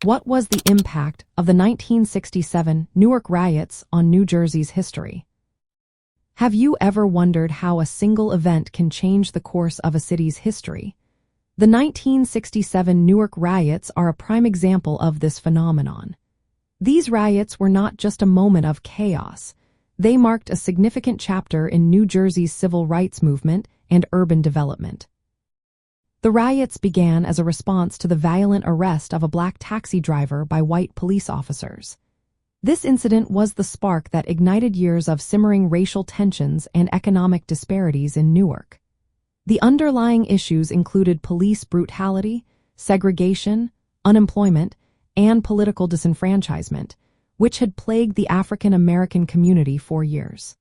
What was the impact of the 1967 Newark Riots on New Jersey's history? Have you ever wondered how a single event can change the course of a city's history? The 1967 Newark Riots are a prime example of this phenomenon. These riots were not just a moment of chaos. They marked a significant chapter in New Jersey's civil rights movement and urban development. The riots began as a response to the violent arrest of a black taxi driver by white police officers. This incident was the spark that ignited years of simmering racial tensions and economic disparities in Newark. The underlying issues included police brutality, segregation, unemployment, and political disenfranchisement, which had plagued the African American community for years.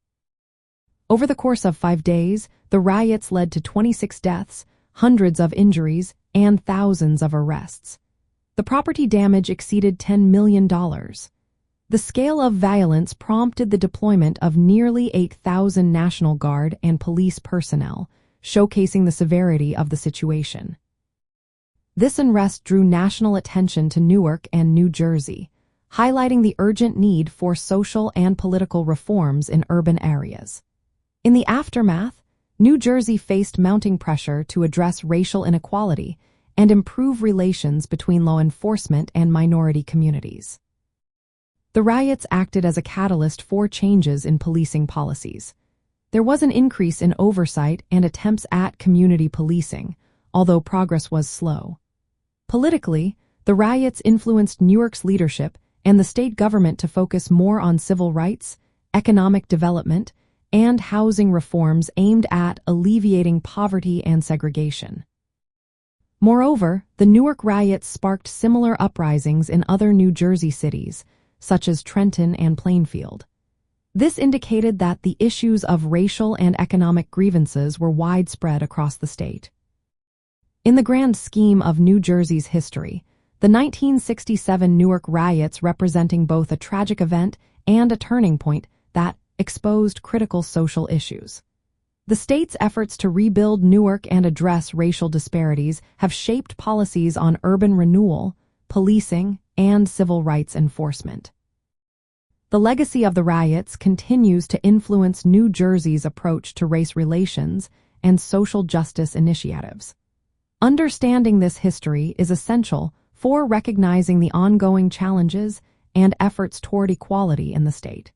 Over the course of 5 days, the riots led to 26 deaths, hundreds of injuries, and thousands of arrests. The property damage exceeded $10 million. The scale of violence prompted the deployment of nearly 8,000 National Guard and police personnel, showcasing the severity of the situation. This unrest drew national attention to Newark and New Jersey, highlighting the urgent need for social and political reforms in urban areas. In the aftermath, New Jersey faced mounting pressure to address racial inequality and improve relations between law enforcement and minority communities. The riots acted as a catalyst for changes in policing policies. There was an increase in oversight and attempts at community policing, although progress was slow. Politically, the riots influenced Newark's leadership and the state government to focus more on civil rights, economic development, and housing reforms aimed at alleviating poverty and segregation. Moreover, the Newark riots sparked similar uprisings in other New Jersey cities, such as Trenton and Plainfield. This indicated that the issues of racial and economic grievances were widespread across the state. In the grand scheme of New Jersey's history, the 1967 Newark riots representing both a tragic event and a turning point that exposed critical social issues. The state's efforts to rebuild Newark and address racial disparities have shaped policies on urban renewal, policing, and civil rights enforcement. The legacy of the riots continues to influence New Jersey's approach to race relations and social justice initiatives. Understanding this history is essential for recognizing the ongoing challenges and efforts toward equality in the state.